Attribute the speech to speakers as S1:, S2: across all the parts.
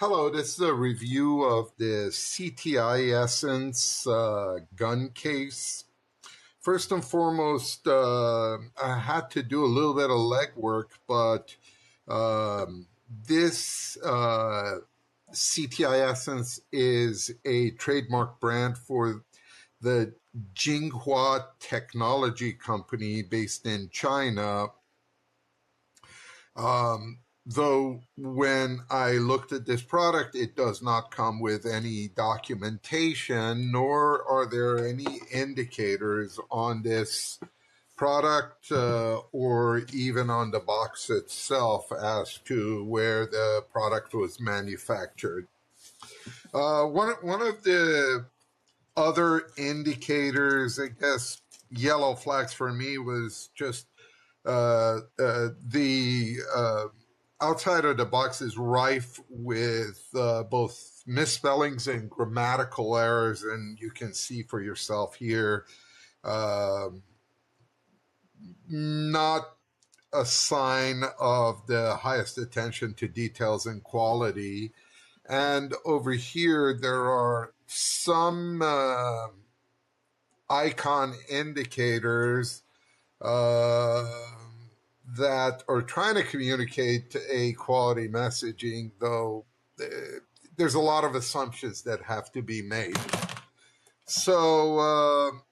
S1: Hello, this is a review of the ctiessence gun case. First and foremost, I had to do a little bit of legwork, but this ctiessence is a trademark brand for the Jinghua Technology Company based in China. Though when I looked at this product, it does not come with any documentation, nor are there any indicators on this product or even on the box itself as to where the product was manufactured. One of the other indicators, I guess, yellow flags for me was just the outside of the box is rife with both misspellings and grammatical errors, and you can see for yourself here, not a sign of the highest attention to details and quality. And over here, there are some icon indicators that are trying to communicate a quality messaging, though there's a lot of assumptions that have to be made. So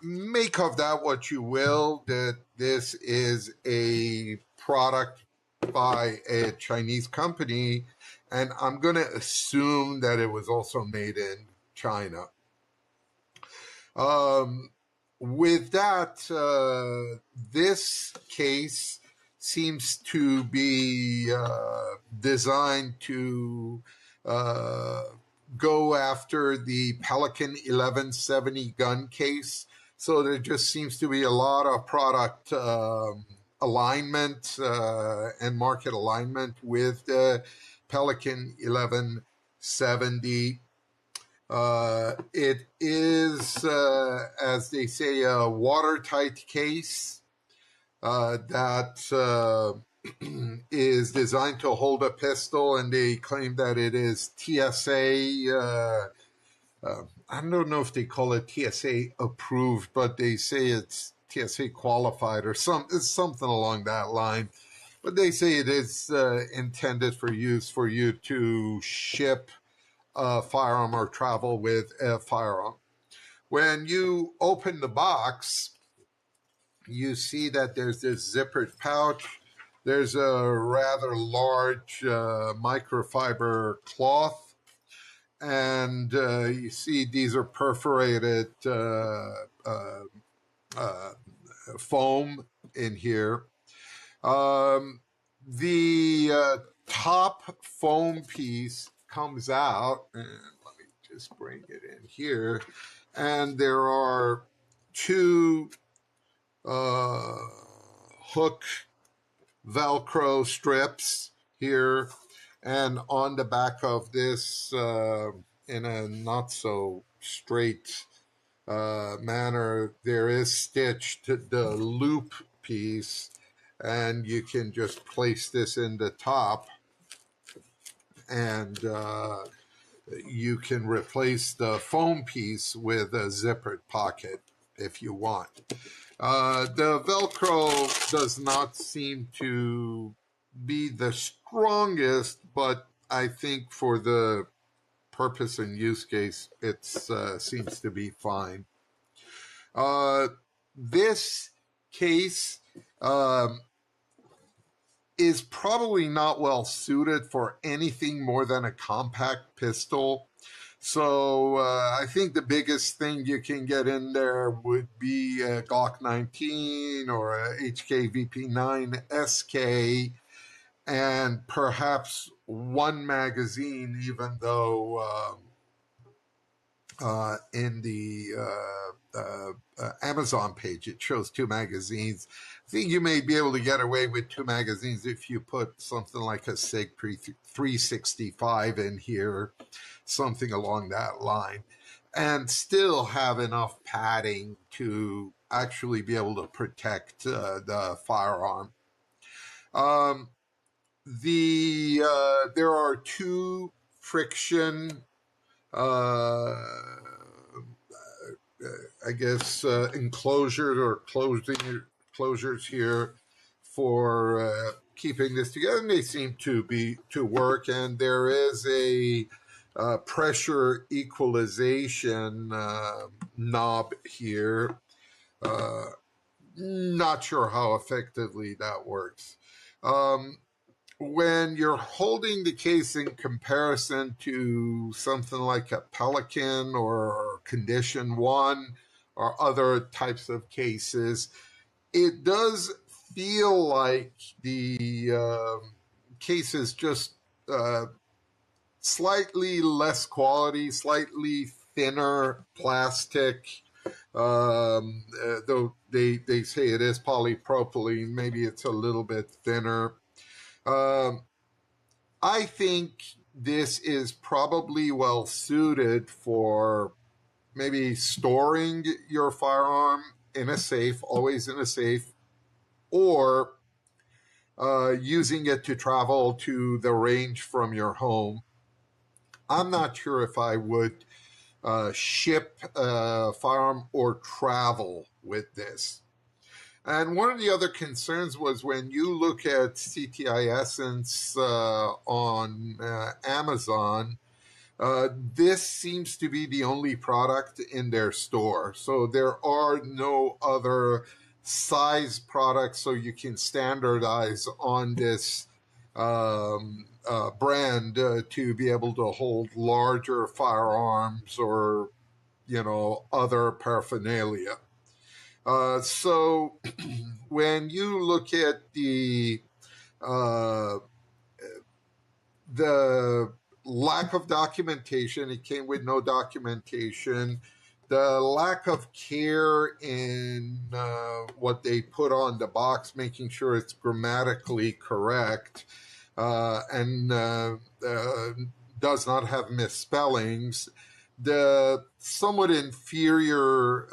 S1: make of that what you will, that this is a product by a Chinese company, and I'm going to assume that it was also made in China. With that, this case seems to be designed to go after the Pelican 1170 gun case. So there just seems to be a lot of product alignment and market alignment with the Pelican 1170. It is, as they say, a watertight case that is designed to hold a pistol, and they claim that it is TSA. I don't know if they call it TSA approved, but they say it's TSA qualified or something along that line. But they say it is intended for use for you to ship a firearm or travel with a firearm. When you open the box, you see that there's this zippered pouch. There's a rather large microfiber cloth, and you see these are perforated foam in here. The top foam piece comes out, and let me just bring it in here, and there are two hook Velcro strips here, and on the back of this, in a not so straight manner, there is stitched the loop piece, and you can just place this in the top, and you can replace the foam piece with a zippered pocket if you want. The Velcro does not seem to be the strongest, but I think for the purpose and use case, it seems to be fine. This case is probably not well suited for anything more than a compact pistol. So I think the biggest thing you can get in there would be a Glock 19 or a HK VP9 SK, and perhaps one magazine, even though in the Amazon page it shows two magazines. I think you may be able to get away with two magazines if you put something like a SIG 365 in here, something along that line, and still have enough padding to actually be able to protect the firearm. there are two friction, I guess, enclosures or closures here for keeping this together, and they seem to work. And there is a pressure equalization knob here. Not sure how effectively that works. When you're holding the case in comparison to something like a Pelican or Condition 1 or other types of cases, it does feel like the case is just slightly less quality, slightly thinner plastic. Though they say it is polypropylene, maybe it's a little bit thinner. I think this is probably well suited for maybe storing your firearm in a safe, always in a safe, or using it to travel to the range from your home. I'm not sure if I would ship a firearm or travel with this. And one of the other concerns was when you look at ctiessence on Amazon, this seems to be the only product in their store. So there are no other size products, so you can standardize on this brand to be able to hold larger firearms or, other paraphernalia. So when you look at the lack of documentation, it came with no documentation. The lack of care in what they put on the box, making sure it's grammatically correct, and does not have misspellings. The somewhat inferior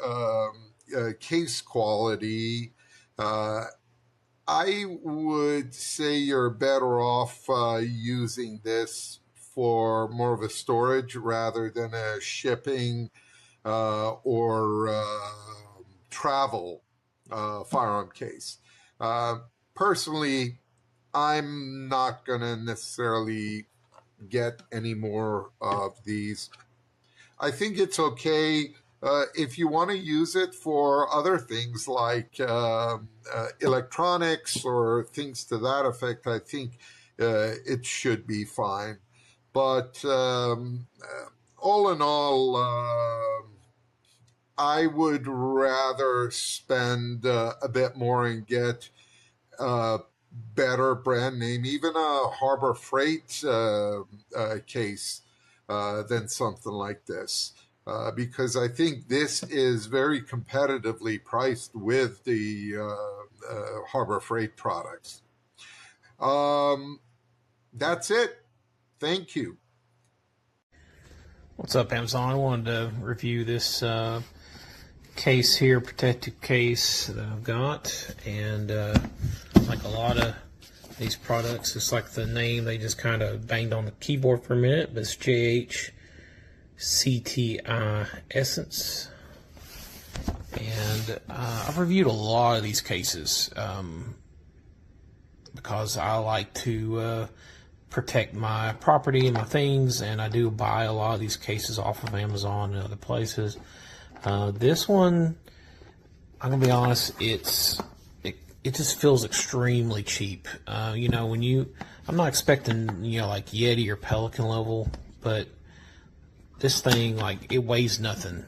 S1: case quality, I would say you're better off using this for more of a storage rather than a shipping or travel firearm case. Personally, I'm not going to necessarily get any more of these. I think it's okay if you want to use it for other things like electronics or things to that effect. I think it should be fine. But all in all, I would rather spend a bit more and get better brand name, even a Harbor Freight case than something like this. Because I think this is very competitively priced with the Harbor Freight products. That's it. Thank you.
S2: What's up, Amazon? I wanted to review this case here, protective case that I've got, and like a lot of these products, it's like the name, they just kind of banged on the keyboard for a minute, but it's ctiessence. And I've reviewed a lot of these cases because I like to protect my property and my things, and I do buy a lot of these cases off of Amazon and other places. This one, I'm gonna be honest, it just feels extremely cheap. When I'm not expecting like Yeti or Pelican level, but this thing, like, it weighs nothing.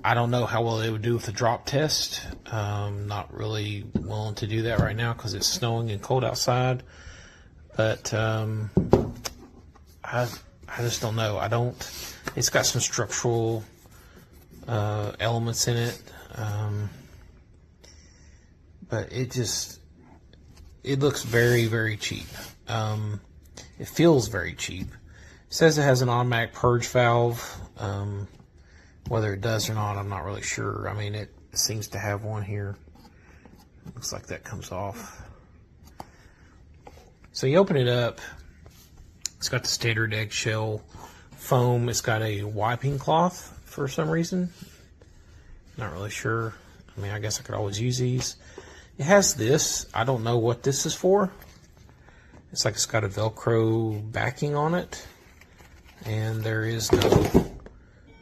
S2: I don't know how well they would do with the drop test. Not really willing to do that right now because it's snowing and cold outside. But I just don't know. It's got some structural elements in it, but it looks very, very cheap. It feels very cheap. It says it has an automatic purge valve. Whether it does or not, I'm not really sure. I mean, it seems to have one here. Looks like that comes off. So you open it up. It's got the standard eggshell foam. It's got a wiping cloth for some reason. Not really sure. I mean, I guess I could always use these. It has this. I don't know what this is for. It's like it's got a Velcro backing on it. And there is no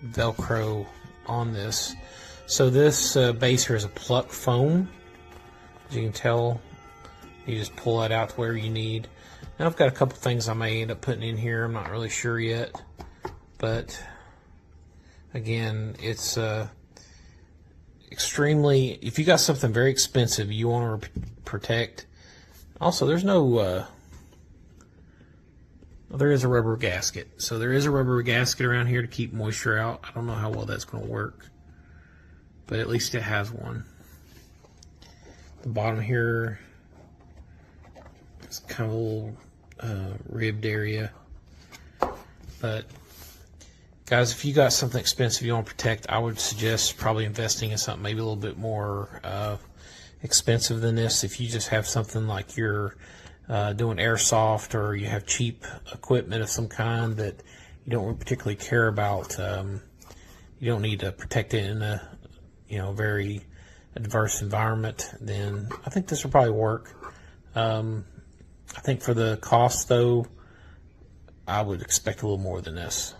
S2: Velcro on this. So this base here is a pluck foam. As you can tell, you just pull that out to where you need. Now I've got a couple things I may end up putting in here. I'm not really sure yet. But again, it's extremely, if you got something very expensive you want to protect. Also, there's no there is a rubber gasket. So there is a rubber gasket around here to keep moisture out. I don't know how well that's going to work, but at least it has one. The bottom here is kind of a little ribbed area. But guys, if you got something expensive you want to protect, I would suggest probably investing in something maybe a little bit more expensive than this. If you just have something like you're doing airsoft, or you have cheap equipment of some kind that you don't particularly care about, you don't need to protect it in a very adverse environment, then I think this will probably work. I think for the cost though, I would expect a little more than this.